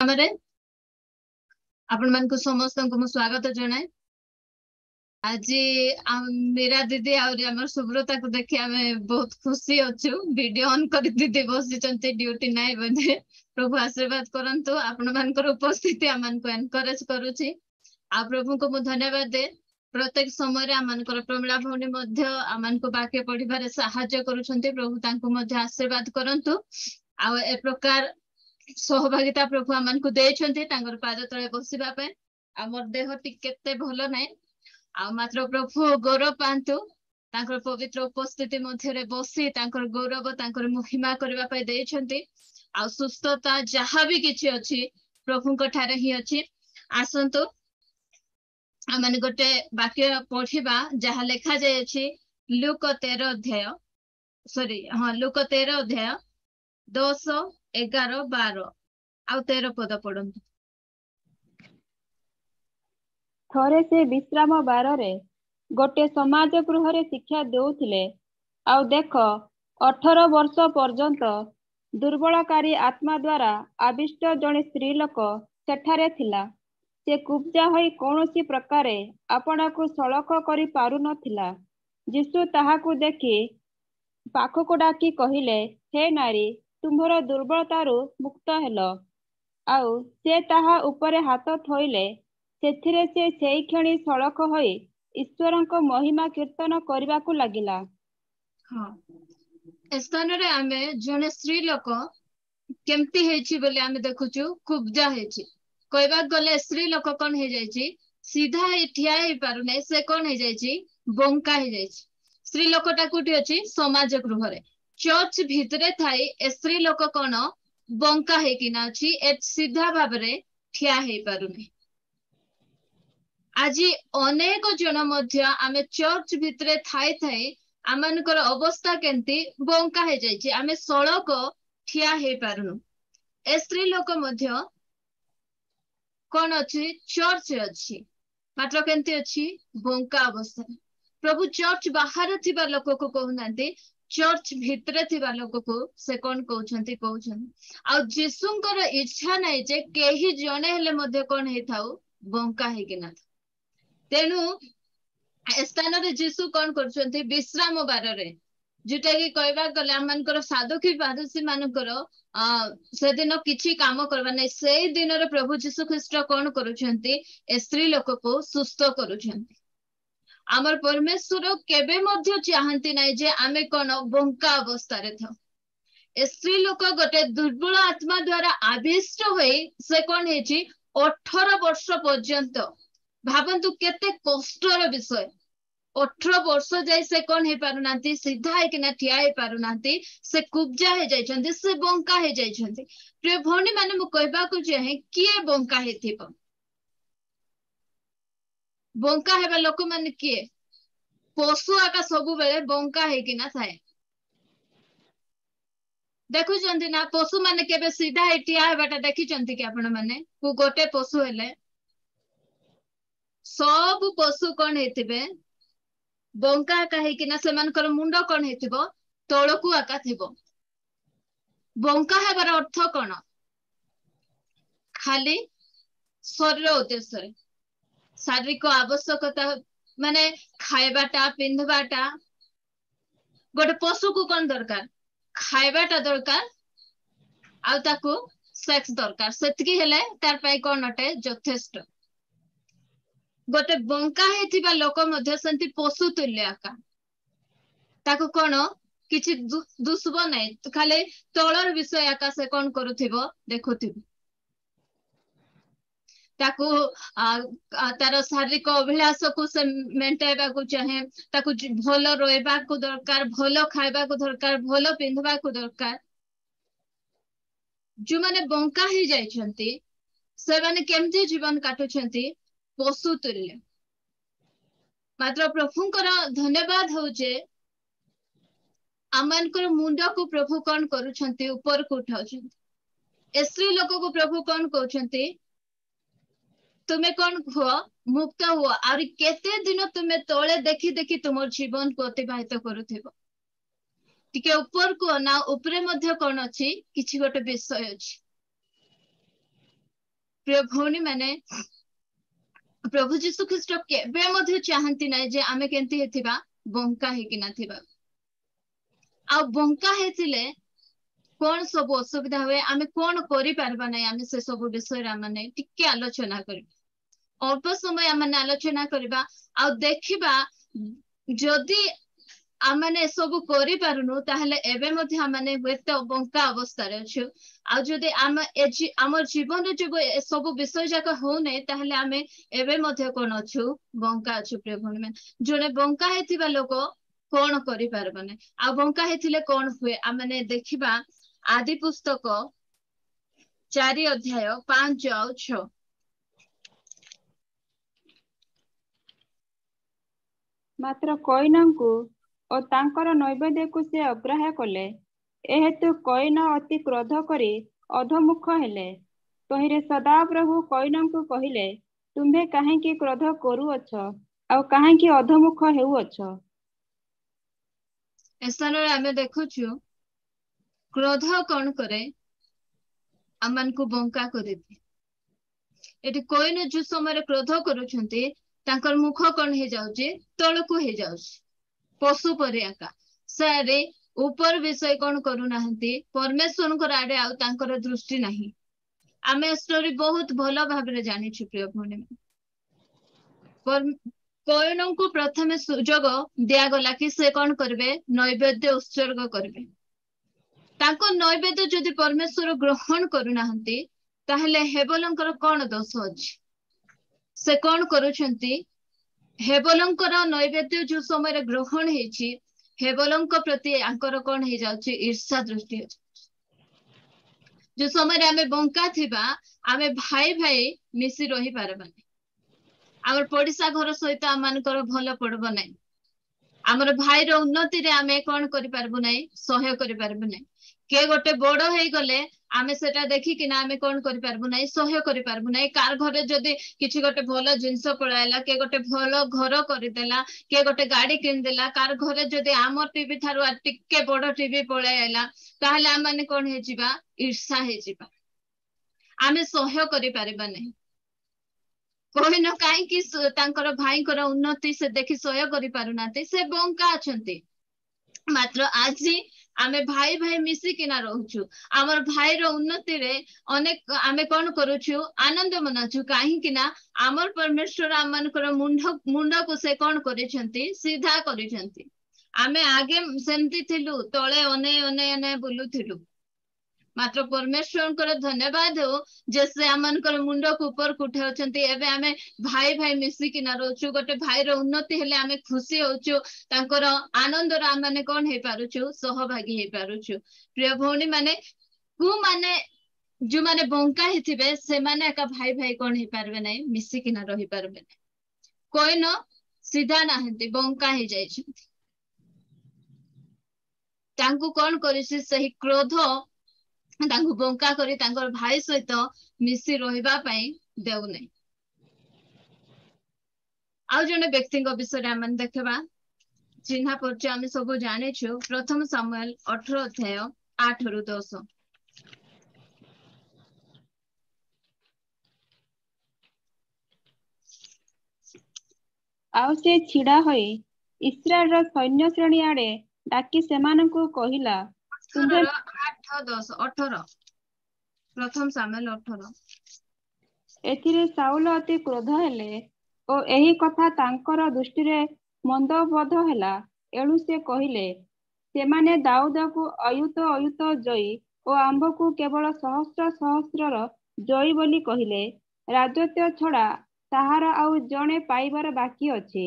आमरे आपण मान को समस्त को स्वागत जनाए। आज मीरा दीदी आमर सुब्रता को देखि आमे बहुत खुशी अच्छु। वीडियो ऑन कर दीदी बसी ड्यूटी नाइ बने। प्रभु आशीर्वाद करंतु आपण मानकर उपस्थिति आमन को एनकरेज करूची। आ प्रभु को मु धन्यवाद दे। प्रत्येक समय आमनकर प्रमिला भौणी मध्य आमन को वाक्य पढ़िबारे सहायता करूछंती। प्रभु तांको मध्य आशीर्वाद करंतु। आ ए प्रकार सहभागिता प्रभु आमन को देछंती तांगर पाद तळे बसिबा पे। आमर देह टिकेते भलो नै आ मात्र प्रभु गौरव पांतु। तांकर पवित्र उपस्थिति मध्य रे बसी तांकर गौरव तांकर महिमा करबा पे देछंती। आ सुस्थता जहा भी किछि अछि प्रभु को ठारे ही अछि। आसंतु आमन गोटे वाक्य पढ़िबा जहा लेखा जाय अछि लूक 13 अध्याय लूक 13 अध्याय 10 11 12 आउ 13 पद पढ़ंतु। थरे से विश्राम बारे गोटे समाज गृह शिक्षा देउथिले। आउ देख 18 वर्ष पर्यंत दुर्बलकारी आत्मा द्वारा आविष्ट जड़े स्त्री लोक सेठारे थिला। से कुब्जा होई कौनसी प्रकारे आपना को सड़क करि पारु नथिला। यीशु ताहाकु देखि पाखको डाकी कहिले, हे नारी, तुम्हर दुर्बलतारू मुक्त हेलो। आउ से ताहा उपरे हाथ थोइले। सेथिरे से सेई क्षणी सड़क होई ईश्वरंको महिमा कीर्तन करबाकू लागिला। हाँ, स्थान रे आमे जने स्त्री लोक केमती हेछि बोले आमे देखुछु कुब्जा हेछि। कहबा गले स्त्री लोक कोन हे जायछि सीधा ठिया हे पारु नै। से कोन हे जायछि बंका हे जायछि। स्त्री लोकटा कुटी अछि समाज गृह रे चर्च भितरे थाई ए स्त्री लोक कोन बंका हे कि ना अछि ए सीधा भाबरे ठिया हे पारु नै। आज अनेक जन मध्य आमे चर्च भितरे थाई थाई आमनकर अवस्था केंती बंका हे जायछि। आमे सड़क ठिया हे पारुनु। ए स्त्री लोक मध्य कोन अछि चर्च अछि मात्र केंती अछि बंका अवस्था। प्रभु चर्च बाहर थिबा लोक को कहउनांती चर्च भितरे थिबा लोक को से कोन कहउछंती। आ जीसुंकर इच्छा नै जे केही जने हेले मध्य कोन हे थाउ बंका हे कि ना। तेनु स्थान रे जीसु कोन करछंती विश्राम बार रे जोटा कि कहबा गले आमनकर साधुकी पादुसी मानकर से दिन किछि काम करबा नै। से दिन रे प्रभु जीसु ख्रीस्ट कोन करूछंती ए स्त्री लोक को सुस्थ करूछंती। आमर परमेश्वर केबे मध्य चाहंती नै जे आमे कोन बंका अवस्था रे था। ए स्त्री लोक गोटे दुर्बल आत्मा द्वारा आविष्ट होई से कोन हेछि 18 वर्ष पर्यंत। भाबंतु केते कष्टर विषय। 18 वर्ष जाय से कोन हे पारु नांती सीधा है कि ना ठिया हे पारु नांती। से कुब्जा हे जायछंती से बंका हे जायछंती। प्रिय भौणी माने मु कहबा को चाहे किए बंका हेथिबो। बंका हेबा लोक माने किए पशु आका सब बेले बंका हे कि ना थाए। देखु चंती ना पशु माने केबे सीधा हे ठिया हेबाटा देखि चंती कि आपण माने को गोटे पशु हेले सब पशु कोन हेतिबे बंका आका हे कि ना। सेमानकर मुंड कोन हेतिबो तळकु आका थिबो। बंका हेबार अर्थ कोन खाली शरीर उद्देश्य शारीरिक आवश्यकता माने खाइबाटा पिंधबाटा। गोटे पशु को कोन दरकार खाइबाटा दरकार आ ताकू सेक्स दरकार। सेतकी हेले तार पई कोन अटे यथेष्ट। गोटे बंका हेथिबा लोक मध्य संति पशु तुल्य आका ताकू कोन किछि दुसबो नै खाली तळर विषय आका से कोन करूथिबो देखुथिबो। ताकू तार शारीरिक अभिलाष को से मेंटेबा को चाहे ताकू भलो रोइबा को दरकार भलो खाइबा को दरकार भलो पिंधबा को दरकार। जो माने बंका हे जायछंती से माने केमती जीवन काटुछंती पशु तुल्य। मात्र प्रभुंकर धन्यवाद होचे आमनकर मुंड को प्रभु कोन करूछंती ऊपर को उठाउछंती। ए स्त्री लोक को प्रभु कोन कहउछंती तुमे कोन हुआ मुक्त हुआ। और केते दिन तुमे तोले देखि देखि तुमर जीवन को अतिबाहित करूथिबो। टिके ऊपर को ना ऊपरे मध्य कोन अछि किछि गोटे विषय अछि। प्रिय भौणी माने प्रभु जीशु ख्रीष्ट केबे मध्य चाहती ना जे आमे केंती हेतिबा बंका हेकिना थिबा आ बंका हेतिले कौन सब असुविधा हुए आमे कौन करि पारबा नै आमे से सब विषय रा माने टिके आलोचना करी अल्प समय आमे आलोचना करबा आ देखिबा जदि आमे सब करि पारुनु ताहले एबे मध्ये आमे हेते बंका अवस्था रे छु आ जदि आम जीवन जो सब विषय जाक हो नै ताहले आमे एबे मध्ये कोन अछु बंका अछु प्रिय भौणी में जोने बंका हेतिबा लोक कौन करि पारबा नै आ बंका हेतिले कौन हुए आमे देखिबा आदि पुस्तक 4 अध्याय 5 और 6 मात्र कईनଙ୍କୁ ଓ ତାଙ୍କର ନୈବେଦ୍ୟକୁ ସେ ଅଗ୍ରାହ୍ୟ କଲେ। ଏହେତୁ କଈନ ଅତି କ୍ରୋଧ କରି ଅଧମୁଖ ହେଲେ। ତହିଁରେ ସଦାପ୍ରଭୁ କଈନଙ୍କୁ କହିଲେ, ତୁମ୍ଭେ କାହିଁକି କ୍ରୋଧ କରୁଅଛ ଆଉ କାହିଁକି ଅଧମୁଖ ହେଉଅଛ? ଏ ସ୍ଥାନରେ ଆମେ ଦେଖୁଛୁ କ୍ରୋଧ କଣ କରେ ଆମମାନଙ୍କୁ ବଙ୍କା କରିଦିଏ। ଏଠି କଈନ ଯୋଉ ସମୟରେ କ୍ରୋଧ କରୁଛନ୍ତି ତାଙ୍କର ମୁଖ କଣ ହେଇଯାଉଛି ତଳକୁ ହେଇଯାଉଛି ପଶୁ ପରି ଆକା ସାରେ ଉପର ବିଷୟ କଣ କରୁନାହାନ୍ତି परमेश्वरଙ୍କର ଆଡେ ଆଉ ତାଙ୍କର ଦୃଷ୍ଟି ନାହିଁ। ଆମେ ଷ୍ଟୋରି ବହୁତ ଭଲ ଭାବରେ ଜାଣିଛୁ ପ୍ରିୟ ଭଉଣୀ କଈନଙ୍କୁ ପ୍ରଥମେ ସୁଯୋଗ ଦିଆଗଲା କି ସେ କଣ କରିବେ ନୈବେଦ୍ୟ ଉତ୍ସର୍ଗ କରିବେ। ତାଙ୍କ ନୈବେଦ୍ୟ ଯଦି परमेश्वर ଗ୍ରହଣ କରୁନାହାନ୍ତି ତାହେଲେ ହେବଲଙ୍କର କଣ ଦୋଷ ଅଛି? ସେ କଣ କରୁଛନ୍ତି ହେବଲଙ୍କର ନୈବେଦ୍ୟ ଯୋଉ ସମୟରେ ଗ୍ରହଣ ହେଇଛି ହେବଲଙ୍କ ପ୍ରତି ଆଙ୍କର କଣ ହେଇଯାଉଛି ଈର୍ଷା ଦୃଷ୍ଟି ଯୋଉ ସମୟରେ ଆମେ ବଙ୍କା ଥିବା ଆମେ ଭାଇ ଭାଇ ମିଶି ରହି ପାରିବାନି। ଆମର ପଡିଶା ଘର ସହିତ ଆମମାନଙ୍କର ଭଲ ପଡିବ ନାହିଁ। ଆମର ଭାଇର ଉନ୍ନତିରେ ଆମେ କଣ କରିପାରିବୁ ନାହିଁ ସହାୟ କରିପାରିବୁ ନାହିଁ। କିଏ ଗୋଟେ ବଡ ହେଇଗଲେ ଆମେ ସେଟା ଦେଖିକିନା ଆମେ କଣ କରିପାରିବୁ ନାହିଁ ସହ୍ୟ କରିପାରିବୁ ନାହିଁ। କାର ଘରେ ଯଦି କିଛି ଗୋଟେ ଭଲ ଜିନିଷ ପଳାଇଲା କିଏ ଗୋଟେ ଭଲ ଘର କରିଦେଲା କିଏ ଗୋଟେ ଗାଡି କିଣିଦେଲା କାର ଘରେ ଯଦି ଆମ ଟିଭି ଠାରୁ ଟିକେ ବଡ ଟିଭି ପଳେଇ ଆଇଲା ତାହେଲେ ଆମେ କଣ ହେଇଯିବା ଈର୍ଷା ହେଇଯିବା। ଆମେ ସହ୍ୟ କରିପାରିବା ନାହିଁ। କଈନ କାହିଁକି ତାଙ୍କର ଭାଇଙ୍କର ଉନ୍ନତି ସେ ଦେଖି ସହ୍ୟ କରିପାରୁନାହାନ୍ତି ସେ ବଙ୍କା ଅଛନ୍ତି। ମାତ୍ର ଆଜି ଆମେ ଭାଇ ଭାଇ ମିଶିକିନା ରହୁଛୁ। ଆମର ଭାଇର ଉନ୍ନତିରେ ଅନେକ ଆମେ କଣ କରୁଛୁ ଆନନ୍ଦ ମନାଉଛୁ କାହିଁକି ନା ଆମର ପରମେଶ୍ୱର ଆମମାନଙ୍କର ମୁଣ୍ଡକୁ ସେ କଣ କରିଛନ୍ତି ସିଧା କରିଛନ୍ତି। ଆମେ ଆଗେ ସେମିତି ଥିଲୁ ତଳେ ଅନେଇ ବୁଲୁଥିଲୁ। ମାତ୍ର परमेश्वरଙ୍କର ଧନ୍ୟବାଦ ହଉ ଯେ ସେ ଆମମାନଙ୍କର ମୁଣ୍ଡକୁ ଉପରକୁ ଉଠାଉଛନ୍ତି। ଏବେ ଆମେ ଭାଇ ଭାଇ ମିଶିକିନା ରହୁଛୁ। ଗୋଟେ ଭାଇର ଉନ୍ନତି ହେଲେ ଆମେ ଖୁସି ହଉଛୁ। ତାଙ୍କର ଆନନ୍ଦର ଆମେ କଣ ହେଇପାରୁଛୁ ସହଭାଗୀ ହେଇପାରୁଛୁ। ପ୍ରିୟ ଭଉଣୀ ମାନେ କୋଉମାନେ ଯୋଉମାନେ ବଙ୍କା ହେଇଥିବେ ସେମାନେ ଏକା ଭାଇ ଭାଇ କଣ ହେଇପାରିବେ ନାହିଁ ମିଶିକିନା ରହିପାରିବେ ନାହିଁ। କଈନ ସିଧା ନାହାନ୍ତି ବଙ୍କା ହେଇଯାଇଛନ୍ତି। ତାଙ୍କୁ କଣ କରିଛି ସେହି କ୍ରୋଧ ତାଙ୍କୁ ବଙ୍କା କରି ତାଙ୍କର ଭାଇ ସହିତ ମିଶି ରହିବା ପାଇଁ ଦେଉନାହିଁ। ଆଉ ଜଣେ ବ୍ୟକ୍ତିଙ୍କ ବିଷୟରେ ଆମେ ଦେଖିବା ଚିହ୍ନା ପରିଚୟ ଆମେ ସବୁ ଜାଣିଛୁ। ପ୍ରଥମ ସାମୁଏଲ 18 ଅଧ୍ୟାୟ 8 ରୁ 10। ଆଉ ସେ ଛିଡ଼ା ହୋଇ ଇସ୍ରାଏଲର ସୈନ୍ୟ ଶ୍ରେଣୀ ଆଡେ ଡାକି ସେମାନଙ୍କୁ କହିଲା, ତୁମ୍ଭେ 18 ପ୍ରଥମ ସାମୁଏଲ 18। ଏଥିରେ ସାଉଲ ଅତି କ୍ରୋଧ ହେଲେ ଓ ଏହି କଥା ତାଙ୍କର ଦୃଷ୍ଟିରେ ମନ୍ଦବୋଧ ହେଲା। ଏଣୁ ସେ କହିଲେ, ସେମାନେ ଦାଉଦକୁ ଅୟୁତ ଜୟୀ ଓ ଆମ୍ଭକୁ କେବଳ ସହସ୍ର ସହସ୍ରର ଜୟୀ ବୋଲି କହିଲେ। ରାଜତ୍ୱ ଛଡା ତାହାର ଆଉ ଜଣେ ପାଇବାର ବାକି ଅଛି।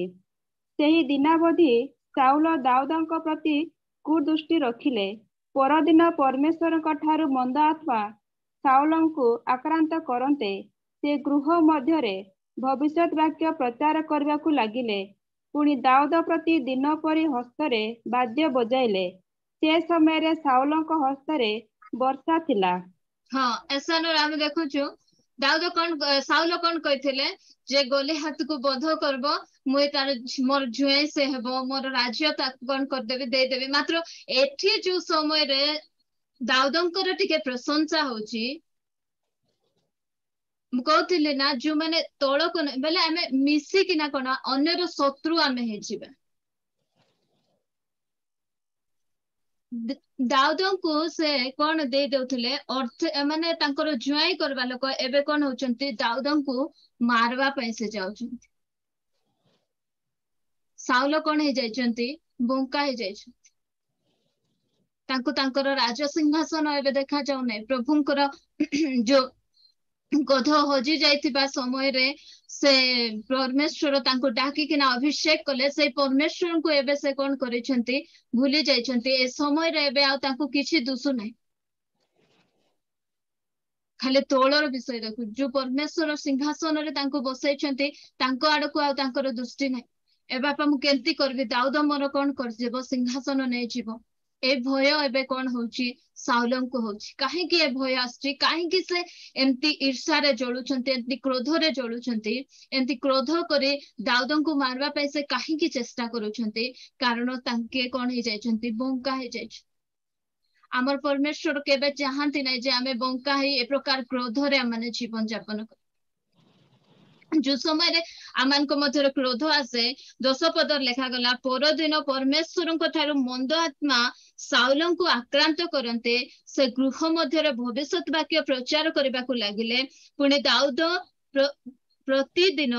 ସେହି ଦିନାବଧି ସାଉଲ ଦାଉଦଙ୍କ ପ୍ରତି କୁଦୃଷ୍ଟି ରଖିଲେ। ପରଦିନ ପରମେଶ୍ୱରଙ୍କ ଠାରୁ ମନ୍ଦ ଆତ୍ମା ସାଉଲଙ୍କୁ ଆକ୍ରାନ୍ତ କରନ୍ତେ ସେ ଗୃହ ମଧ୍ୟରେ ଭବିଷ୍ୟତ ବାକ୍ୟ ପ୍ରଚାର କରିବାକୁ ଲାଗିଲେ। ପୁଣି ଦାଉଦ ପ୍ରତି ଦିନ ପରି ହସ୍ତରେ ବାଦ୍ୟ ବଜାଇଲେ। ସେ ସମୟରେ ସାଉଲଙ୍କ ହସ୍ତରେ ବର୍ଷା ଥିଲା। ହଁ ଏସାନରେ ଆମେ ଦେଖୁଛୁ ସାଉଲ କଣ କହିଥିଲେ ଯେ ଗୋଲିଆତକୁ ବଧ କରିବ ମୁଁ ତାର ମୋର ଝୁଏଁ ସେ ହେବ ମୋର ରାଜ୍ୟ ତାକୁ କଣ କରିଦେବି ଦେଇଦେବି। ମାତ୍ର ଏଠି ଯୋଉ ସମୟରେ ଦାଉଦଙ୍କର ଟିକେ ପ୍ରଶଂସା ହଉଛି कहते ना जो मैंने तौल को बेले आम मिसिकिना कौन अन्यर शत्रु आम हो दाऊद को से कौन दे दौले अर्थ माने जुआई करवा लोक एबे कौन होचंती दाऊद को मारवा पे से जाउछंती साउल कौन हो जाइछंती बंका हो जाइछंती तांको तांकर राज सिंहासन एबे देखा जाउ नै प्रभुंकर जो गध हजि जाइथिबा समय रे से परमेश्वर तांको डाकी किना अभिषेक कले से परमेश्वर को एबे से कौन करिसंती भूली जाइछंती ए समय रे एबे आ तांको किछि दुसु नै खाली तोलर विषय देखु जो परमेश्वर सिंहासन रे तांको बसैछंती तांको आडको आ तांकर दृष्टि नै ए बापा मु केंती करबी दाऊद मोर कौन कर जेबो सिंहासन नै जीवो ए भय एबे कौन होची साउलम को होची काहे कि ए भय आस्त्री काहे कि से एमती ईर्ष्या रे जळुछंती एमती क्रोध रे जळुछंती एमती क्रोध करे दाऊदन को मारवा पे से काहे कि चेष्टा करूछंती कारण तांके कौन हे जाइछंती बंका हे जाइछ आमर परमेश्वर केबे चाहंती नै जे आमे बंका हे ए प्रकार क्रोध रे माने जीवन यापन जो समय रे आमानक मध्य क्रोध आसे 10 पदर लेखा गला परदिन परमेश्वर ठारू मंद आत्मा साउल को आक्रांत करते से गृह मध्य भविष्यत वाक्य प्रचार करने को लगिले पुणी दाऊद प्रतिदिन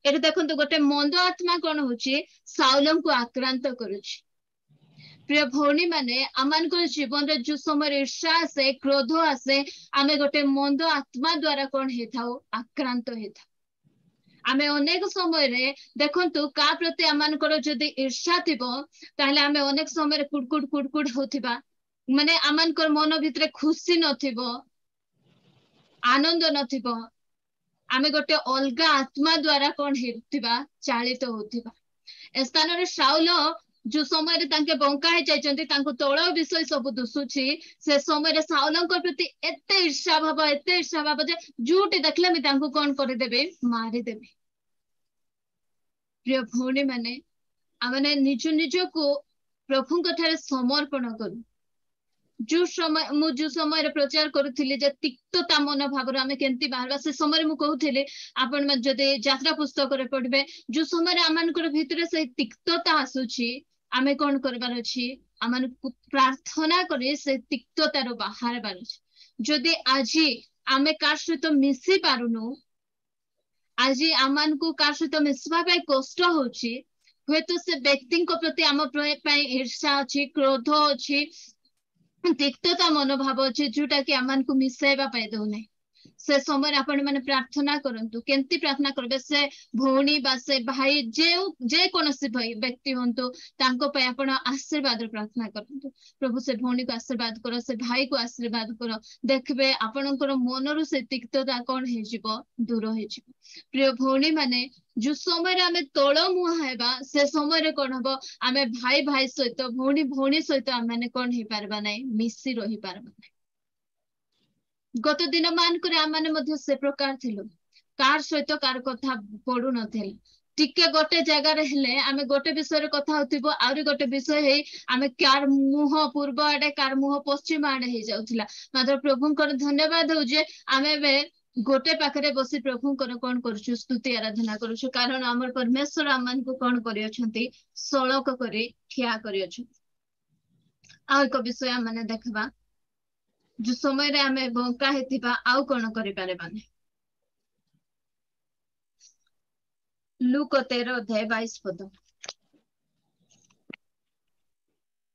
ये देखो गोटे मंद आत्मा कौन होची साउल को आक्रांत करुची प्रिय भौणी माने आमान जीवन रे जो समय ईर्ष्या आसे क्रोध आसे आमे गोटे मंद आत्मा द्वारा कौन हेथाओ आक्रांत हेथाओ आमे अनेक समय रे देखंतु का प्रति आमानकर जदि ईर्ष्या थिबो ताहले आमे अनेक समय रे कुडकुड होथिबा माने आमानकर मन भितरे खुशी नथिबो आनंद नथिबो आमे गोटे अलगा आत्मा द्वारा कोन हेथिबा चालित होथिबा ए स्थान रे साउल जो समय रे तांके बंका हे जाइचंती तांको तोळ विषय सब दुसुची से समय रे साउलंकर प्रति एते ईर्ष्या भाव जे जुटी देखले मी तांको कोन कर देबे मारी देबे प्रिय भौणी माने आमने निज को प्रभु ठारे समर्पण करू जो समय रे प्रचार करुथिले जे तिक्तता मन भाव आमे केंती बाहरबा से समय मु कहूथिले आपण में जदि यात्रा पुस्तक रे पढबे जो समय रे आमानकर भितरे से तिक्तता आसुची आमे कोन करबार अछि आमान प्रार्थना करे से तिक्तता रो बाहर बार अछि जदि आजी आमे कार सहित मिसी पारुनु आज आमान को कार सहित मिसवा पे कष्ट होची हेतु से व्यक्ति प्रति आम ईर्ष्या अच्छी क्रोध अच्छी तिक्तता मनोभाव अच्छे जोटा कि आमान को मिसाइबा पे दौना से समय आपण माने प्रार्थना करंतु केंती प्रार्थना करबे से भौणी बा से भाई जे कोनोसी भाई व्यक्ति होंतु तांको पे आपण आशीर्वाद प्रार्थना करंतु प्रभु से भौणी को आशीर्वाद करो से भाई को आशीर्वाद करो देखबे आपणकर मनरु से तिक्तता कोन हे जिवो दूर हे जिवो प्रिय भौणी माने जो समय रे आमे तोळ मुहा हेबा से समय रे कोन हबो आमे भाई भाई सहित भौणी भौणी सहित आमे कोन हे पारबा नै मिसी रही पारबा नै गत दिन मानकर आमाने मध्य से प्रकार थिलु कार सहित कार कथा पडु नथिल टिके गोटे जगह रे हेले आमे गोटे विषय रे कथा होतिबो आउरी गोटे विषय हे आमे कार मुह पूर्व आडे कार मुह पश्चिम आडे हे जाउथिला मात्र प्रभुंकर धन्यवाद हो जे आमे बे गोटे पाखरे बसी प्रभुंकर कोन करछु स्तुति आराधना करछु कारण हमर परमेश्वर आमान को कोन करि अछंती सळक करे ठिया करि अछंती आ एक विषय माने देखबा जो समय रे आमे बंका हेतिबा आउ कोन करि पारेबाने लूक 13 अध्याय 22 पद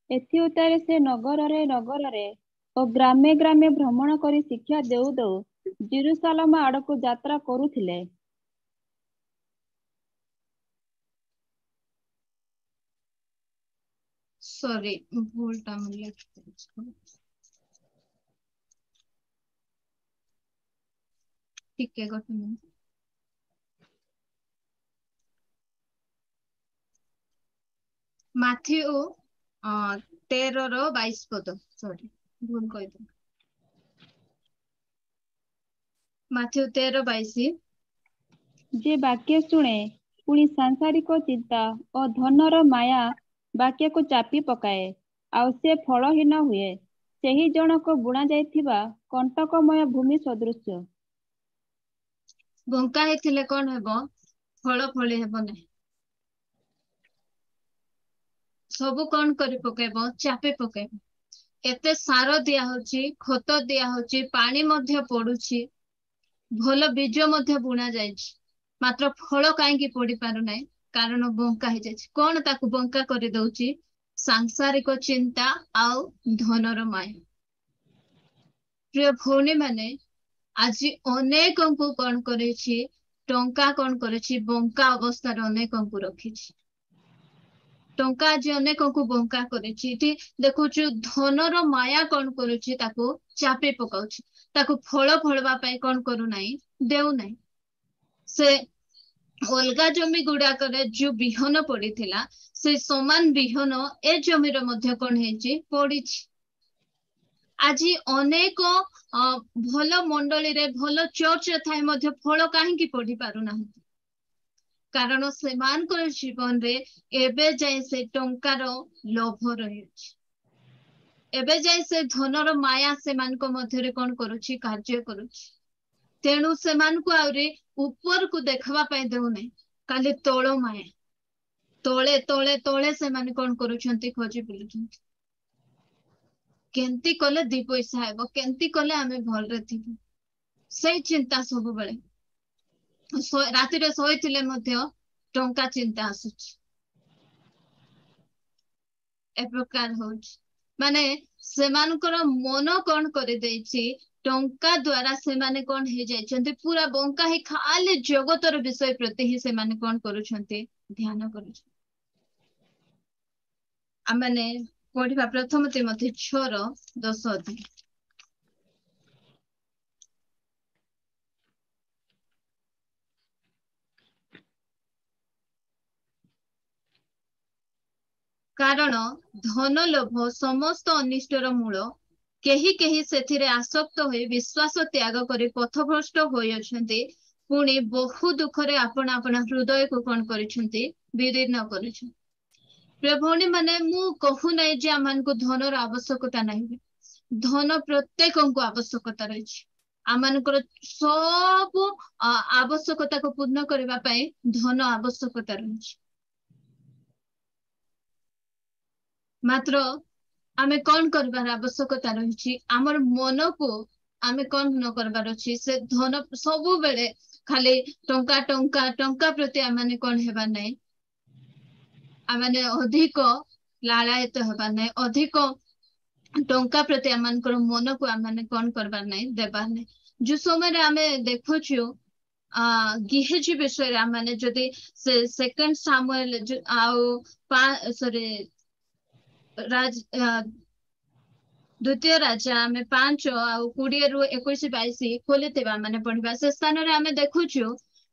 एथि उतारे से नगर रे और ग्रामे ग्रामे भ्रमण करी शिक्षा देउ देउ जेरूशलेम आड़को यात्रा करुथिले सॉरी भूलटा मिले ठीक है गोटे मिनट माथ्यू 13 रो 22 पद सॉरी भूल कहि दे माथ्यू 13 22 जे वाक्य शुणे पुणी सांसारिक चिंता और धनर माया वाक्य को चापी पकाए आउ से फलहीन हुए सेही जनक बुणा जाइथिबा कंटकमय भूमि सदृश ବଙ୍କା ହେଇଥିଲେ କଣ ହେବ? ଫଳ ଫଳି ହେବ ନାହିଁ। ସବୁ କଣ କରି ପକେଇବ? ଚାପି ପକେଇବ। ଏତେ ସାର ଦିଆ ହଉଛି, ଖତ ଦିଆ ହଉଛି, ପାଣି ମଧ୍ୟ ପଡୁଛି, ଭଲ ବୀଜ ମଧ୍ୟ ବୁଣା ଯାଇଛି, ମାତ୍ର ଫଳ କାହିଁକି ପଡି ପାରୁନାହିଁ? କାରଣ ବଙ୍କା ହେଇଯାଇଛି। କଣ ତାକୁ ବଙ୍କା କରିଦଉଛି? ସାଂସାରିକ ଚିନ୍ତା ଆଉ ଧନର ମାୟା। ପ୍ରିୟ ଭଉଣୀ ମାନେ, ଆଜି ଅନେକଙ୍କୁ କଣ କରିଛି? ଟଙ୍କା କଣ କରିଛି? ବଙ୍କା ଅବସ୍ଥାରେ ଅନେକଙ୍କୁ ରଖିଛି। ଟଙ୍କା ଆଜି ଅନେକଙ୍କୁ ବଙ୍କା କରିଛି। ଏଠି ଦେଖୁଛୁ ଧନର ମାୟା କଣ କରୁଛି? ତାକୁ ଚାପି ପକାଉଛି। ତାକୁ ଫଳ ଫଳବା ପାଇଁ କଣ କରୁନାହିଁ? ଦେଉନାହିଁ। ସେ ଅଲଗା ଜମି ଗୁଡାକରେ ଯୋଉ ବିହନ ପଡିଥିଲା, ସେ ସମାନ ବିହନ ଏ ଜମିର ମଧ୍ୟ କଣ ହେଇଛି? ପଡିଛି। ଆଜି ଅନେକ ଭଲ ମଣ୍ଡଳୀରେ, ଭଲ ଚର୍ଚ୍ଚରେ ଥାଇ ମଧ୍ୟ ଫଳ କାହିଁକି ପଢି ପାରୁନାହାନ୍ତି? କାରଣ ସେମାନଙ୍କର ଜୀବନରେ ଏବେ ଯାଏ ସେ ଟଙ୍କାର ଲୋଭ ରହିଅଛି। ଏବେ ଯାଏ ସେ ଧନର ମାୟା ସେମାନଙ୍କ ମଧ୍ୟରେ କଣ କରୁଛି? କାର୍ଯ୍ୟ କରୁଛି। ତେଣୁ ସେମାନଙ୍କୁ ଆହୁରି ଉପରକୁ ଦେଖବା ପାଇଁ ଦେଉନାହିଁ, ଖାଲି ତଳ ମାୟା। ତଳେ ତଳେ ତଳେ ସେମାନେ କଣ କରୁଛନ୍ତି? ଖୋଜି ବୁଲୁଛନ୍ତି। କେମିତି କଲେ 2 ପଇସା ହେବ, କେମିତି କଲେ ଆମେ ଭଲରେ ଥିବୁ, ସେଇ ଚିନ୍ତା ସବୁବେଳେ। ରାତିରେ ଶୋଇଥିଲେ ମଧ୍ୟ ଟଙ୍କା ଚିନ୍ତା ଆସୁଛି। ଏ ପ୍ରକାର ହଉଛି। ମାନେ ସେମାନଙ୍କର ମନ କଣ କରିଦେଇଛି? ଟଙ୍କା ଦ୍ଵାରା ସେମାନେ କଣ ହେଇଯାଇଛନ୍ତି? ପୁରା ବଙ୍କା ହେଇ ଖାଲି ଜଗତର ବିଷୟ ପ୍ରତି ହିଁ ସେମାନେ କଣ କରୁଛନ୍ତି? ଧ୍ୟାନ କରୁଛନ୍ତି। ଆମେ ପଢିବା ପ୍ରଥମ ତିମୋଥୀ 6:10 ଅଧ୍ୟାୟ। କାରଣ ଧନ ଲୋଭ ସମସ୍ତ ଅନିଷ୍ଟର ମୂଳ। କେହି କେହି ସେଥିରେ ଆସକ୍ତ ହୋଇ ବିଶ୍ୱାସ ତ୍ୟାଗ କରି ପଥଭ୍ରଷ୍ଟ ହୋଇଅଛନ୍ତି। ପୁଣି ବହୁ ଦୁଃଖରେ ଆପଣା ହୃଦୟକୁ କଣ କରିଛନ୍ତି? ବିଦୀର୍ଣ୍ଣ କରିଛନ୍ତି। ପ୍ରିୟ ଭଉଣୀ ମାନେ, ମୁଁ କହୁନାହିଁ ଯେ ଆମମାନଙ୍କୁ ଧନର ଆବଶ୍ୟକତା ନାହିଁ। ଧନ ପ୍ରତ୍ୟେକଙ୍କୁ ଆବଶ୍ୟକତା ରହିଛି। ଆମମାନଙ୍କର ସବୁ ଆବଶ୍ୟକତାକୁ ପୂର୍ଣ୍ଣ କରିବା ପାଇଁ ଧନ ଆବଶ୍ୟକତା ରହିଛି। ମାତ୍ର ଆମେ କଣ କରିବାର ଆବଶ୍ୟକତା ରହିଛି? ଆମର ମନକୁ ଆମେ କଣ ନ କରିବାର ଅଛି? ସେ ଧନ ସବୁବେଳେ ଖାଲି ଟଙ୍କା ଟଙ୍କା ଟଙ୍କା ପ୍ରତି ଆମେ କଣ ହେବାର ନାହିଁ? ଆମେ ଅଧିକ ଲାଳାୟିତ ହେବାର ନାହିଁ, ଅଧିକ ଟଙ୍କା ପ୍ରତି ଆମମାନଙ୍କର ମନକୁ ଆମେ କଣ କରିବାର ନାହିଁ? ଦେବାର ନାହିଁ। ଯୋଉ ସମୟରେ ଆମେ ଦେଖୁଛୁ ଗିହେଜୀ ବିଷୟରେ, ଆମେ ଯଦି ସେ 2 ସାମୁଏଲ ଆଉ ଦ୍ୱିତୀୟ ରାଜା ଆମେ 5:20-21-22 ଖୋଲିଥିବା ମାନେ ପଢିବା, ସେ ସ୍ଥାନରେ ଆମେ ଦେଖୁଛୁ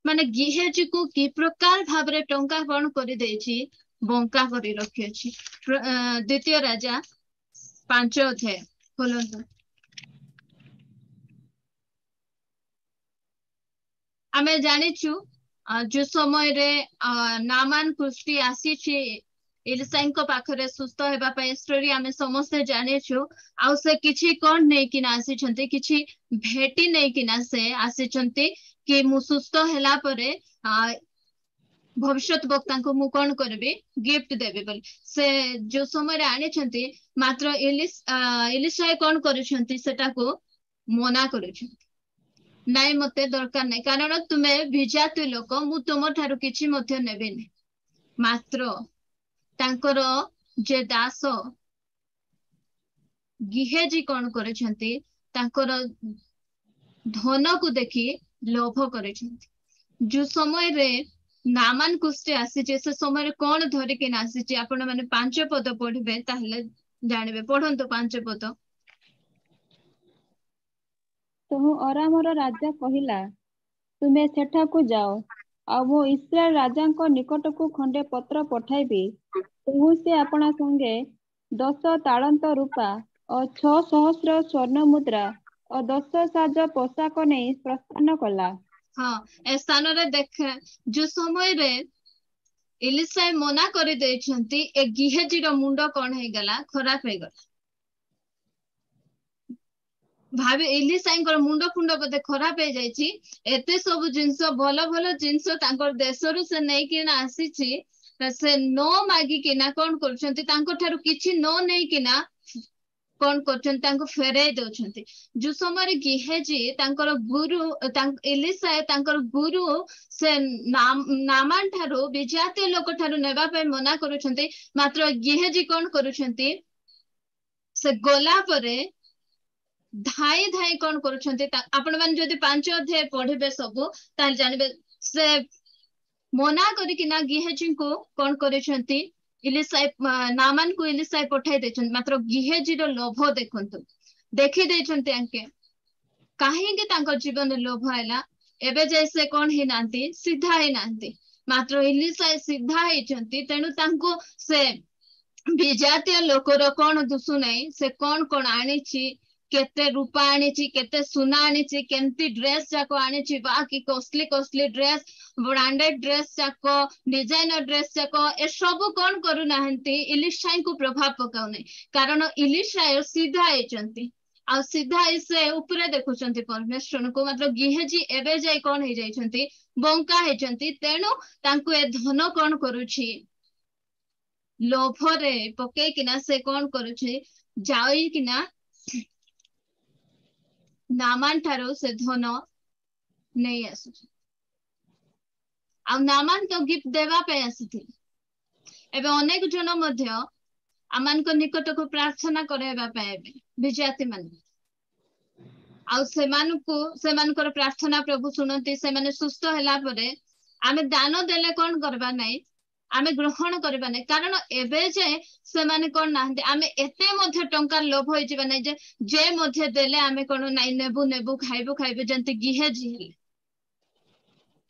ମାନେ ଗିହେଜୀକୁ କି ପ୍ରକାର ଭାବରେ ଟଙ୍କା କଣ କରିଦେଇଛି? ବଙ୍କା କରି ରଖିଅଛି। ଦ୍ୱିତୀୟ ରାଜା 5 ଅଧ୍ୟାୟ ଖୋଲନ୍ତୁ। ଆମେ ଜାଣିଛୁ ଯୋଉ ସମୟରେ ନାମାନ କୁଷ୍ଟି ଆସିଛି ଇଲିସାଙ୍କ ପାଖରେ ସୁସ୍ଥ ହେବା ପାଇଁ, ଷ୍ଟୋରି ଆମେ ସମସ୍ତେ ଜାଣିଛୁ। ଆଉ ସେ କିଛି କଣ ନେଇକିନା ଆସିଛନ୍ତି? କିଛି ଭେଟି ନେଇକିନା ସେ ଆସିଛନ୍ତି କି ମୁଁ ସୁସ୍ଥ ହେଲା ପରେ ଭବିଷ୍ୟତ ବକ୍ତାଙ୍କୁ ମୁଁ କଣ କରିବି? ଗିଫ୍ଟ ଦେବି ବୋଲି। ସେ ଯୋଉ ସମୟରେ ଆଣିଛନ୍ତି, ମାତ୍ର ଇଲିଶା କଣ କରୁଛନ୍ତି? ସେଟାକୁ ମନା କରୁଛନ୍ତି। ନାଇଁ, ମତେ ଦରକାର ନାହିଁ, କାରଣ ତୁମେ ବିଜାତି ଲୋକ, ମୁଁ ତୁମ ଠାରୁ କିଛି ମଧ୍ୟ ନେବିନି। ମାତ୍ର ତାଙ୍କର ଯେ ଦାସ ଗିହେଜୀ କଣ କରିଛନ୍ତି? ତାଙ୍କର ଧନକୁ ଦେଖି ଲୋଭ କରିଛନ୍ତି। ଯୋଉ ସମୟରେ ନାମାନ କୁଷ୍ଟି ଆସିଛି, ସେ ସମୟରେ କଣ ଧରିକିନା ଆସିଛି? ଆପଣ ମାନେ 5 ପଦ ପଢିବେ, ତାହେଲେ ଜାଣିବେ। ପଢନ୍ତୁ 5 ପଦ। ତେଣୁ ଅରାମର ରାଜା କହିଲା, ତୁମେ ସେଠାକୁ ଯାଅ, ଆଉ ମୁଁ ଇସ୍ରାଏଲ ରାଜାଙ୍କ ନିକଟକୁ ଖଣ୍ଡେ ପତ୍ର ପଠାଇବି। ତେଣୁ ସେ ଆପଣା ସଙ୍ଗେ 10 ତାଳନ୍ତ ରୂପା ଓ 6,000 ସ୍ୱର୍ଣ୍ଣ ମୁଦ୍ରା ଓ 10 ସାଜ ପୋଷାକ ନେଇ ପ୍ରସ୍ଥାନ କଲା। ହଁ, ଏ ସ୍ଥାନରେ ଦେଖ, ଯୋଉ ସମୟରେ ଇଲିଶା ମନା କରିଦେଇଛନ୍ତି, ଏ ଗିହେଜୀର ମୁଣ୍ଡ କଣ ହେଇଗଲା? ଖରାପ ହେଇଗଲା। ଭାବେ ଇଲିଶାଙ୍କର ମୁଣ୍ଡ ଫୁଣ୍ଡ ବୋଧେ ଖରାପ ହେଇଯାଇଛି, ଏତେ ସବୁ ଜିନିଷ ଭଲ ଭଲ ଜିନିଷ ତାଙ୍କର ଦେଶରୁ ସେ ନେଇକିନା ଆସିଛି, ସେ ନ ମାଗିକିନା କଣ କରୁଛନ୍ତି, ତାଙ୍କ ଠାରୁ କିଛି ନ ନେଇକିନା କଣ କରୁଛନ୍ତି, ତାଙ୍କୁ ଫେରେଇ ଦଉଛନ୍ତି। ଯୋଉ ସମୟରେ ଗିହେଜି ତାଙ୍କର ଗୁରୁ ଇଲିଶା ତାଙ୍କର ଗୁରୁ ସେ ନାମାନ ଠାରୁ ବିଜାତୀୟ ଲୋକ ଠାରୁ ନେବା ପାଇଁ ମନା କରୁଛନ୍ତି, ମାତ୍ର ଗିହେଜି କଣ କରୁଛନ୍ତି, ସେ ଗଲା ପରେ ଧାଇ ଧାଇ କଣ କରୁଛନ୍ତି, ଆପଣ ମାନେ ଯଦି 5 ଅଧ୍ୟାୟ ପଢିବେ ସବୁ ତାହେଲେ ଜାଣିବେ, ସେ ମନା କରିକିନା ଗିହେଜିଙ୍କୁ କଣ କରିଛନ୍ତି, ନାମାନକୁ ଇଲିଶାଇ ପଠାଇ ଦେଇଛନ୍ତି, ମାତ୍ର ଗିହେଜିର ଲୋଭ ଦେଖନ୍ତୁ, ଦେଖି ଦେଇଛନ୍ତି ଆଙ୍କେ କାହିଁକି ତାଙ୍କ ଜୀବନରେ ଲୋଭ ହେଲା। ଏବେ ଯାଇ ସେ କଣ ହେଇନାହାନ୍ତି, ସିଧା ହେଇନାହାନ୍ତି, ମାତ୍ର ଇଲିଶାଇ ସିଧା ହେଇଛନ୍ତି, ତେଣୁ ତାଙ୍କୁ ସେ ବିଜାତୀୟ ଲୋକର କଣ ଦୁଷୁ ନାହିଁ, ସେ କଣ କଣ ଆଣିଛି, କେତେ ରୂପା ଆଣିଛି, କେତେ ସୁନା ଆଣିଛି, କେମିତି ଡ୍ରେସ ଯାକ ଆଣିଛି, ବାକି କଷ୍ଟଲି ଡ୍ରେସ, ବ୍ରାଣ୍ଡେଡ ଡ୍ରେସ ଯାକ, ଡିଜାଇନର ଡ୍ରେସ ଯାକ, ଏସବୁ କଣ କରୁନାହାନ୍ତି, ଇଲିଶାଇଙ୍କୁ ପ୍ରଭାବ ପକାଉନାହିଁ, କାରଣ ଇଲିଶାଇ ସିଧା ହେଇଛନ୍ତି, ଆଉ ସିଧା ହେଇ ସେ ଉପରେ ଦେଖୁଛନ୍ତି ପରମେଶ୍ୱରଙ୍କୁ, ମାତ୍ର ଗିହେଜି ଏବେ ଯାଇ କଣ ହେଇଯାଇଛନ୍ତି, ବଙ୍କା ହେଇଛନ୍ତି, ତେଣୁ ତାଙ୍କୁ ଏ ଧନ କଣ କରୁଛି, ଲୋଭରେ ପକେଇକିନା ସେ କଣ କରୁଛି, ଯାଇକିନା ନାମାନ ଠାରୁ ସେ ଧନ ନେଇ ଆସୁଛି, ଆଉ ନାମାନ ତ ଗିଫ୍ଟ ଦେବା ପାଇଁ ଆସିଥିଲେ। ଏବେ ଅନେକ ଜଣ ମଧ୍ୟ ଆମମାନଙ୍କ ନିକଟକୁ ପ୍ରାର୍ଥନା କରାଇବା ପାଇଁ ଏବେ ବିଜାତି ମାନେ, ଆଉ ସେମାନଙ୍କର ପ୍ରାର୍ଥନା ପ୍ରଭୁ ଶୁଣନ୍ତି, ସେମାନେ ସୁସ୍ଥ ହେଲା ପରେ ଆମେ ଦାନ ଦେଲେ କଣ କରିବା ନାହିଁ, ଆମେ ଗ୍ରହଣ କରିବା ନାହିଁ, କାରଣ ଏବେ ଯେ ସେମାନେ କଣ ନାହାନ୍ତି, ଆମେ ଏତେ ମଧ୍ୟ ଟଙ୍କାର ଲୋଭ ହେଇଯିବା ନାହିଁ ଯେ ମଧ୍ୟ ଦେଲେ ଆମେ କଣ ନାଇଁ ନେବୁ ଖାଇବୁ ଯେମିତି ଗିହେଜି ହେଲେ।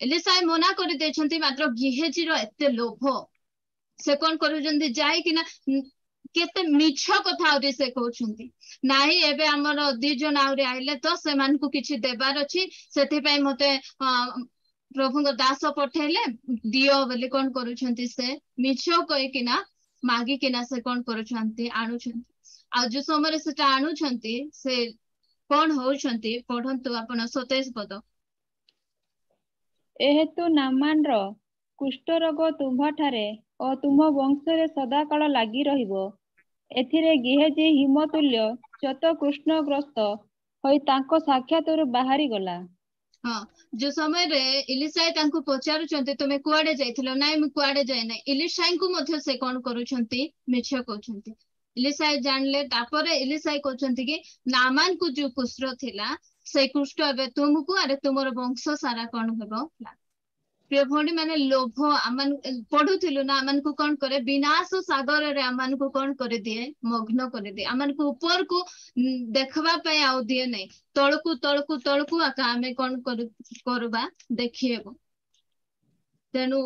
ଏଲିଶାଇ ମନା କରିଦେଇଛନ୍ତି, ମାତ୍ର ଗିହେଜିର ଏତେ ଲୋଭ, ସେ କଣ କରୁଛନ୍ତି, ଯାଇକିନା କେତେ ମିଛ କଥା ଆହୁରି ସେ କହୁଛନ୍ତି, ନାଇଁ ଏବେ ଆମର 2 ଜଣ ଆହୁରି ଆଇଲେ ତ ସେମାନଙ୍କୁ କିଛି ଦେବାର ଅଛି, ସେଥିପାଇଁ ମତେ ପ୍ରଭୁଙ୍କ ଦାସ ପଠେଇଲେ, ଦିଅ ବୋଲି କଣ କରୁଛନ୍ତି, ସେ ମିଛ କହିକିନା ମାଗିକିନା ସେ କଣ କରୁଛନ୍ତି, ଆଣୁଛନ୍ତି, ଆଉ ଯୋଉ ସମୟରେ ସେଟା ଆଣୁଛନ୍ତି, ସେ କଣ ହଉଛନ୍ତି, ପଢନ୍ତୁ ଆପଣ 27 ପଦ। ଏହେତୁ ନାମାନର କୁଷ୍ଠରୋଗ ତୁମ୍ଭଠାରେ ଓ ତୁମ୍ଭ ବଂଶରେ ସଦାକାଳ ଲାଗି ରହିବ। ଏଥିରେ ଗିହେଜି ହିମତୁଲ୍ୟ ଚତକୃଷ୍ଣଗ୍ରସ୍ତ ହୋଇ ତାଙ୍କ ସାକ୍ଷାତରୁ ବାହାରି ଗଲା। ହଁ, ଯୋଉ ସମୟରେ ଇଲିଶାଇ ତାଙ୍କୁ ପଚାରୁଛନ୍ତି, ତୁମେ କୁଆଡେ ଯାଇଥିଲ, ନାଇଁ ମୁଁ କୁଆଡେ ଯାଇ ନାହିଁ, ଇଲିଶାଇଙ୍କୁ ମଧ୍ୟ ସେ କଣ କରୁଛନ୍ତି, ମିଛ କହୁଛନ୍ତି। ଇଲିଶାଇ ଜାଣିଲେ, ତାପରେ ଇଲିଶାଇ କହୁଛନ୍ତି କି ନାମାନକୁ ଯୋଉ କୁଷ୍ଠ ଥିଲା, ସେଇ କୁଷ୍ଠ ଏବେ ତୁମକୁ ଆରେ ତୁମର ବଂଶ ସାରା କଣ ହେବ। ପ୍ରିୟ ଭଉଣୀ ମାନେ, ଲୋଭ ପଢୁଥିଲୁ ନା, ଆମମାନଙ୍କୁ କଣ କରେ, ବିନାଶ ସାଗରରେ ଆମମାନଙ୍କୁ କଣ କରିଦିଏ, ମଗ୍ନ କରିଦିଏ, ଆମମାନଙ୍କୁ ଉପରକୁ ଦେଖବା ପାଇଁ ଆଉ ଦିଏ ନାହିଁ, ତଳକୁ ଆକା ଆମେ କଣ କରିବା, ଦେଖିହେବ। ତେଣୁ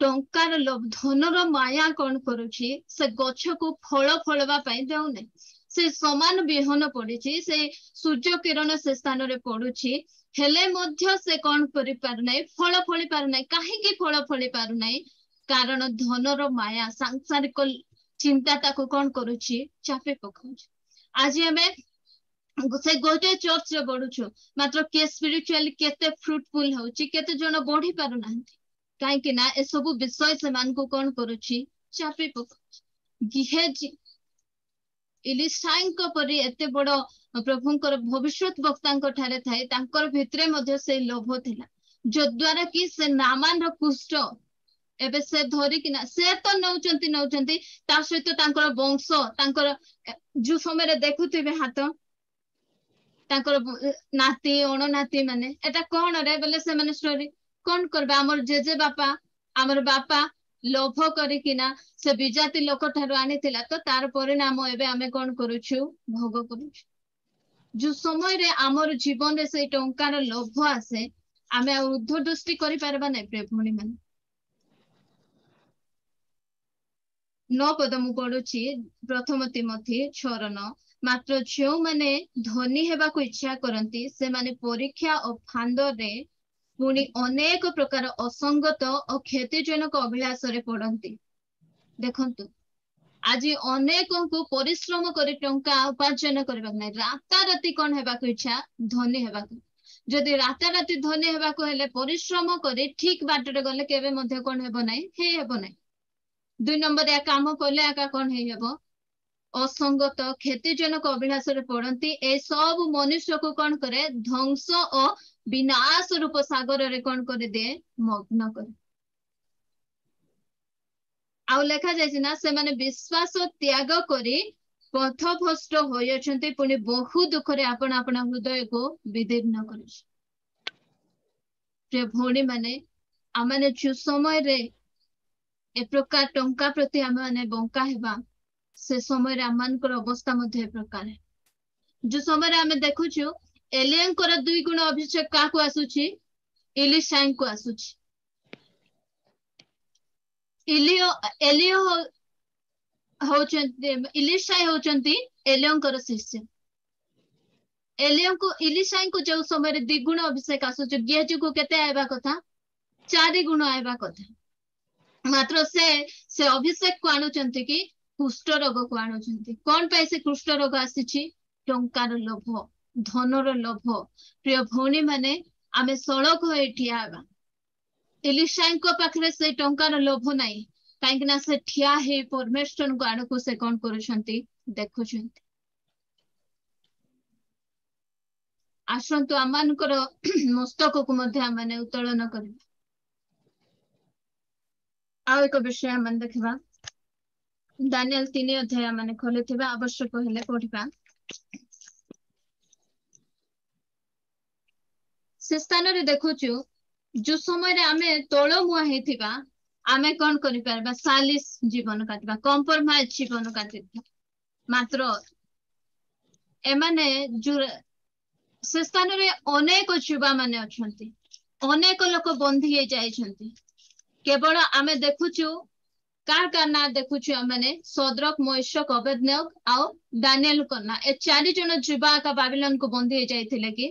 ଟଙ୍କାର ଲୋଭ, ଧନର ମାୟା କଣ କରୁଛି, ସେ ଗଛକୁ ଫଳ ଫଳବା ପାଇଁ ଦେଉନାହିଁ। ସେ ସମାନ ବିହନ ପଡିଛି, ସେ ସୂର୍ଯ୍ୟ କିରଣ ସେ ସ୍ଥାନରେ ପଡୁଛି, ହେଲେ ମଧ୍ୟ ସେ କଣ କରିପାରୁନାହିଁ, ଫଳ ଫଳି ପାରୁନାହିଁ। କାହିଁକି ଫଳ ଫଳି ପାରୁନାହିଁ, କାରଣ ଧନର ମାୟା, ସାଂସାରିକ ଚିନ୍ତା ତାକୁ କଣ କରୁଛି, ଚାପି ପକାଉଛି। ଆଜି ଆମେ ସେ ଗୋଟେ ଚର୍ଚ୍ଚରେ ବଢୁଛୁ, ମାତ୍ର କିଏ ସ୍ପିରିଚୁଆଲି କେତେ ଫ୍ରୁଟଫୁଲ ହଉଛି, କେତେ ଜଣ ବଢି ପାରୁନାହାନ୍ତି, କାହିଁକି ନା ଏସବୁ ବିଷୟ ସେମାନଙ୍କୁ କଣ କରୁଛି, ଚାପି ପକାଉଛି। ଗିହେଜି ଇଲିଶାଇଙ୍କ ପରି ଏତେ ବଡ ପ୍ରଭୁଙ୍କର ଭବିଷ୍ୟତ ବକ୍ତାଙ୍କ ଠାରେ ଥାଏ, ତାଙ୍କର ଭିତରେ ମଧ୍ୟ ସେଇ ଲୋଭ ଥିଲା, ଯଦ୍ୱାରା କି ସେ ନାମାନର କୁଷ୍ଠ ଏବେ ସେ ଧରିକିନା, ସେ ତ ନଉଛନ୍ତି, ତା ସହିତ ତାଙ୍କର ବଂଶ, ତାଙ୍କର ଯୋଉ ସମୟରେ ଦେଖୁଥିବେ ହାତ, ତାଙ୍କର ନାତି ଅଣନାତି ମାନେ, ଏଟା କଣ ରେ ବୋଲେ ସେମାନେ ଷ୍ଟୋରି କଣ କରିବେ, ଆମର ଜେଜେ ବାପା, ଆମର ବାପା ଲୋଭ କରିକିନା ସେ ବିଜାତି ଲୋକ ଠାରୁ ଆଣିଥିଲା, ତ ତାର ପରିଣାମ ଏବେ ଆମେ କଣ କରୁଛୁ, ଭୋଗ କରୁଛୁ। ଯୋଉ ସମୟରେ ଆମର ଜୀବନରେ ସେଇ ଟଙ୍କାର ଲୋଭ ଆସେ, ଆମେ ଆଉ ଉର୍ଦ୍ଧ୍ୱ ଦୃଷ୍ଟି କରିପାରିବା ନାହିଁ। ପ୍ରିୟ ଭଉଣୀ ମାନେ, 9 ପଦ ମୁଁ ପଢୁଛି, ପ୍ରଥମ ତିମୋଥୀ 6:9। ମାତ୍ର ଯେଉଁମାନେ ଧନୀ ହେବାକୁ ଇଚ୍ଛା କରନ୍ତି, ସେମାନେ ପରୀକ୍ଷା ଓ ଫାନ୍ଦରେ, ପୁଣି ଅନେକ ପ୍ରକାର ଅସଙ୍ଗତ ଓ କ୍ଷତିଜନକ ଅଭିଳାଷରେ ପଡନ୍ତି। ଦେଖନ୍ତୁ, आज अनेक को परिश्रम कर टंका उपार्जन करबा नै राताराती कौन हेबाक इच्छा धनी हेबाक जदि राताराती धनी हेबाक हेले परिश्रम करे ठीक बाटरे गले केबे मध्ये कौन हेबो नै हे हेबो नै 2 नंबर या काम कले आका कौन हे हेबो असंगत क्षतिजनक अभिलाष पड़ती ए सब मनुष्य को कौन करे ध्वंस और विनाश रूप सागर रे कौन कर दे मग्न करे आउ लेखा जाय ना से माने विश्वास त्याग करी पथ भ्रष्ट होयछन्ते पुनि बहु दुख रे आपण आपण हृदय को विदीर्ण करे प्रिय भौणी माने आमाने जो समय रे ए प्रकार टंका प्रति आमाने बंका हेबा से समय रे आमानकर अवस्था मध्ये ए प्रकार है जो समय रे आमे देखुछु एलियनकर 2 गुण अभिषेक का को आसुची इलिशाई को आसुची एलियो होचंती इलिशाई होचंती एलियनकर शिष्य एलियन को इलिशाई को जो समय रे 2 गुण अभिषेक आसुची गेजु को केते आइबा कथा 4 गुण आइबा कथा मात्र से अभिषेक को आणुचंती कि कुष्ठ रोग को आणुचंती कोन पे से कुष्ठ रोग आसीची टंकार लोभ धनर लोभ प्रिय भौणी माने आमे सड़क होई ठिया हेबा इलिशाई को पाखरे से टंकार लोभ नाही काहे ना से ठिया हे परमेश्वर को आड़ को से कोन करूछंती देखुछंती आसंतु आमानकर मस्तक को मध्य आमाने उत्तोलन करबा आ एक विषय आमान देखबा दानियल 3 अध्याय माने खोलिथिबा आवश्यक हेले पढिबा से स्थान रे देखुछु जो समय रे आमे तोळ मुआ हेथिबा आमे कोन करि परबा 40 जीवन काटबा कॉम्प्रोमाइज जीवन काटबा मात्र एमाने जो से स्थान रे अनेक युवा माने अछंती अनेक लोक बंधी हे जाइछंती केवल आमे देखुछु कार ना देखुछु आमे सदरक मोशक अबेदनग आ दानियल करना ए 4 जन युवा का बाबिलोन को बंधी हे जाइथिले कि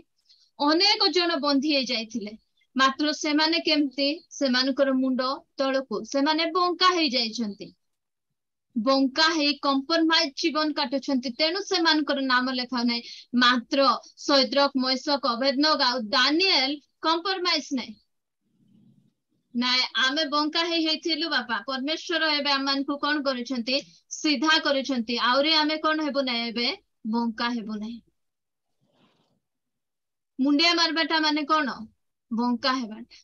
अनेक जन बंधी हे जाइथिले मात्र से माने केमती से मानकर मुंड तळको से माने बंका हे जाइछंती बंका हे कॉम्प्रोमाइज जीवन काटुछंती तेनु से मानकर नाम लेखा नै मात्र सदरक मोशक अबेदनग आ दानियल कॉम्प्रोमाइज नै नाय आमे बंका हेथिलु बापा परमेश्वर एबे आमान को कोन करूछंती सीधा करूछंती आउरे आमे कोन हेबो नै एबे बंका हेबो नै मुंडिया मारबाटा माने कोन बंका हेबाटा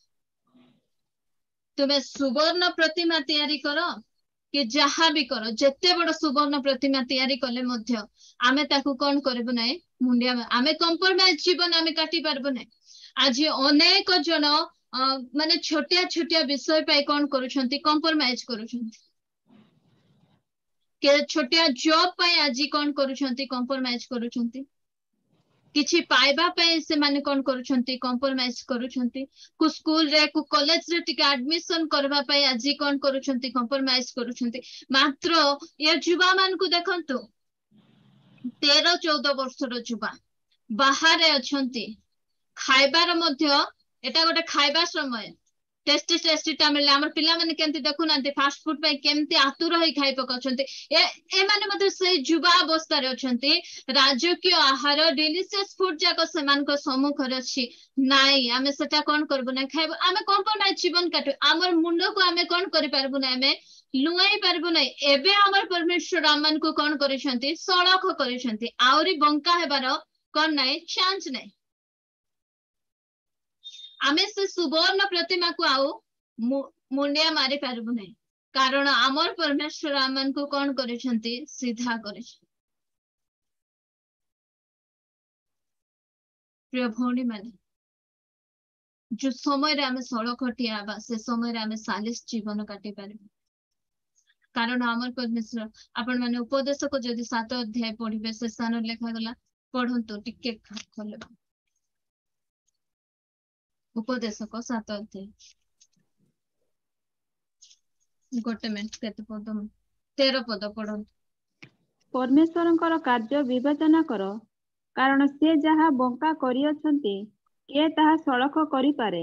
तुमे सुवर्ण प्रतिमा तयारी करो कि जहा भी करो जत्ते बड़ सुवर्ण प्रतिमा तयारी कले मध्य आमे ताकू कोन करबो नै मुंडिया आमे कॉम्प्रोमाइज जीवन आमे काटी पारबो नै आज अनेक जन माने छोटिया छोटिया विषय पाई कोन करूछंती कॉम्प्रोमाइज करूछंती के छोटिया जॉब पाई आज कोन करूछंती कॉम्प्रोमाइज करूछंती किछि पाइबा पाई से माने कोन करूछंती कॉम्प्रोमाइज करूछंती को स्कूल रे को कॉलेज रे टिके एडमिशन करबा पाई आज कोन करूछंती कॉम्प्रोमाइज करूछंती मात्र ये युवा मान को देखंतु 13-14 वर्षर युवा बाहर अछंती खाइबार मध्य एटा गोटे खाइबा समय टेस्टी टेस्टी टाइम हमर पिला माने केंति देखु नांती फास्ट फूड पे केंति आतुर होई खाइ पकछंती ए माने मते से युवा अवस्था रे अछंती राजकीय आहार डिलिशियस फूड जाको समान को सम्मुख रे अछि नाइ आमे सेटा कोन करबो ना खाइबो आमे कॉम्प्रोमाइज जीवन काटो हमर मुंड को आमे कोन करि पारबो ना आमे लुआई पारबो ना एबे हमर परमेश्वर आमन को कोन करिसंती सड़क करिसंती आउरी बंका हेबार कोन नाइ चांस नाइ आमे से सुवर्ण प्रतिमा को आउ मुंडिया मारी पारबो नै कारण आमर परमेश्वर आमन को कोन करिसंती सीधा करिसंती प्रिय भौणी माने जो समय रे आमे सड़क हटिया से समय रे आमे 40 जीवन काटी पारबो कारण आमर परमेश्वर आपण माने उपदेश को जदि 7 अध्याय पढिबे से स्थान लेखा गला पढंतो टिके खोले उपदेशक 7 अध्याय गोटे मिनट केते पद 13 पद पढंतो परमेश्वरंकर कार्य विवेचना कर कारण से जहा बंका करियछंती के ताहा सड़क करि पारे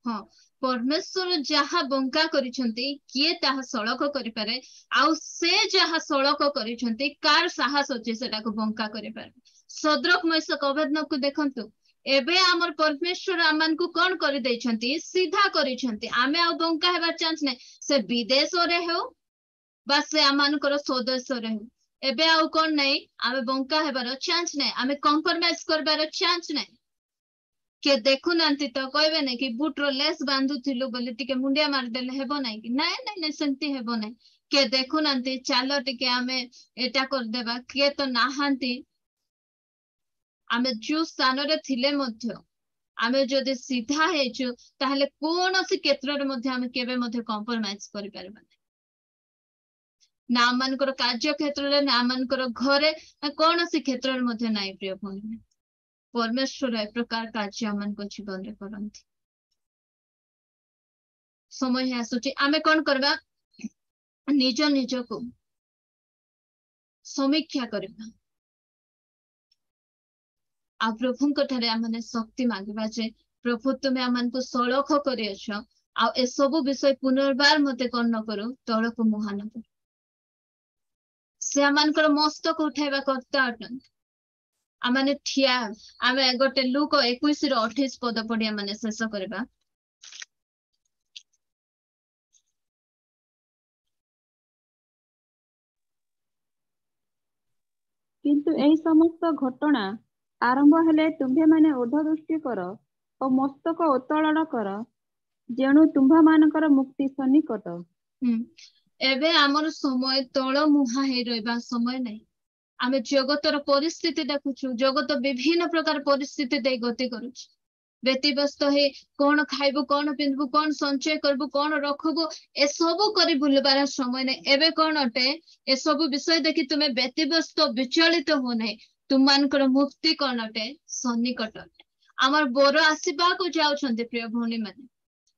हाँ परमेश्वर जहा बंका करिसंती किए ताहा सड़क करि पारे आउ से जहा सड़क करिसंती कार साहस अछि सेटा को बंका करि पारे सद्रक मैसक अबेदनक को देखंतु एबे हमर परमेश्वर आमान को कोन करि दैछंती सीधा करिसंती आमे आ बंका हेबार चांस नै से विदेश रे हो बा से आमान कर सदस्य रे हो एबे आउ कोन नै आमे बंका हेबार चांस नै आमे कॉम्प्रोमाइज करबार चांस नै के देखु नांती तो कहबे नै कि बुटरो लेस बांधुथिलु बोली टिके मुंडिया मार देले हेबो नै कि नै नै नै सेंती हेबो नै के देखु नांती चालो टिके आमे एटा कर देबा के तो नाहांती आमे जो स्थान रे थिले मध्य आमे जदि सीधा हेचु ताहले कोनोसी क्षेत्र रे मध्य आमे केबे मध्य कॉम्प्रोमाइज करि परबा ना मानकर कार्य क्षेत्र रे ना मानकर घरे कोनोसी क्षेत्र रे मध्य नै प्रिय भनी परमेश्वर ए प्रकार कार्य आमन को जीवन रे करंती समय आसुची आमे कोन करबा निज निज को समीक्षा करबा आ प्रभु को ठारे आमने शक्ति मांगबा जे प्रभु तुमे आमन को सळख करि अछ आ ए सब विषय पुनर्बार मते कोन न करो तळक मुहान कर से आमनकर मस्तक उठाइबा करता अटन आमने ठिया आमे गोटे लूक 21 रो 28 पद पढिया माने शेष करबा किंतु एही समस्त घटना आरंभ हेले तुम्भे माने ऊर्ध्वदृष्टि कर और मस्तक उत्तोलन कर जेणु तुम्भा मानकर मुक्ति सन्निकट एबे हमर समय तळ मुहा हे रहबा समय नै आमे जगतर परिस्थिति देखुछु जगत विभिन्न प्रकार परिस्थिति दे गति करूछ व्यतिव्यस्त हे कोन खाइबो कोन पिंदबो कोन संचय करबो कोन रखबो ए सब करी बुलबार समय नै एबे कोन अटे ए सब विषय देखि तुमे व्यतिव्यस्त विचलित हो नै तुमानकर मुक्ति कोन अटे सन्निकट हमर बोर आसीबा को जाउछन्ते प्रिय भौणी माने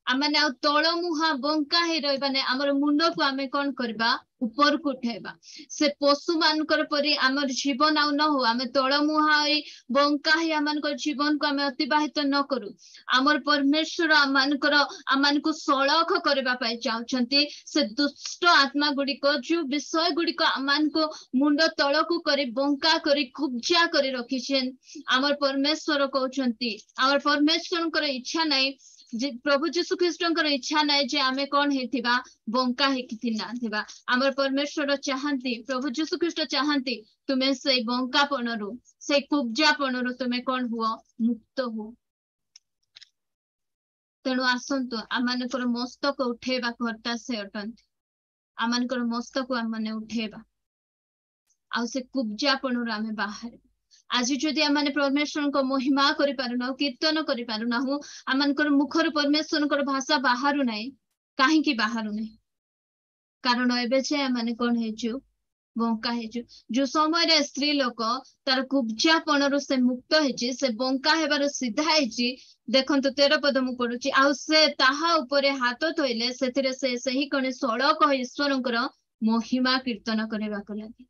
आमने आ तळ मुहा बंका हे रहबाने हमर मुंड को आमे कोन करबा ऊपर को उठेबा से पशु मानकर परि हमर जीवन आ न हो आमे तळ मुहा हे बंका हे हमनकर जीवन को आमे अतिबाहित न करू हमर परमेश्वर हमनकर हमन को सळख करबा पाई चाहछन्ती से दुष्ट आत्मा गुडी को जो विषय गुडी को हमन को मुंड तळ को करी बंका करी कुब्जा करी रखिछन हमर परमेश्वर कहउछन्ती हमर परमेश्वरकर इच्छा नै जे प्रभु यीशु ख्रीष्टकर इच्छा नै जे आमे कोन हेथिबा बंका हेकिति ना थिबा हमर परमेश्वर चाहन्ती प्रभु यीशु ख्रीष्ट चाहन्ती तुमे से बंका पणरु से कुब्जा पणरु तुमे कोन हुओ मुक्त हो तेणु आसंतु आमानकर मस्तक उठेबा कर्ता से अटंती आमानकर मस्तक आमाने उठेबा आ से कुब्जा पणरु आमे बाहर आज जदि आमाने परमेश्वर को महिमा करि पारुना कीर्तन करि पारुना हो आमानकर मुखर परमेश्वर को भाषा बाहरु नै काहे की बाहरु नै कारण एबे जे आमाने कोन हेजु बंका हेजु जो समय रे स्त्री लोक तार कुब्जा पणरु से मुक्त हेछि से बंका हेबार सीधा हेछि देखंतु 13 पद मु पढुछि आ से ताहा ऊपरे हाथ थोइले सेथिरे से सही कणे सड़क ईश्वरंकर महिमा कीर्तन करबा को लागि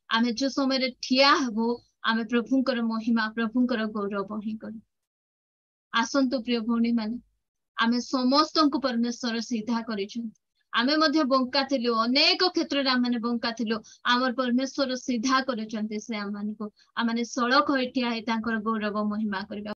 आमे जो समय रे ठिया हबो आमे प्रभुंकर महिमा प्रभुंकर गौरव ही करू आसंतु प्रिय भौणी माने आमे समस्त को परमेश्वर सीधा करिछु आमे मध्य बंका थिलु अनेक क्षेत्र रे आमे बंका थिलु हमर परमेश्वर सीधा करचंती से आमाने को आमाने सड़क होइटिया हे तांकर गौरव महिमा करबा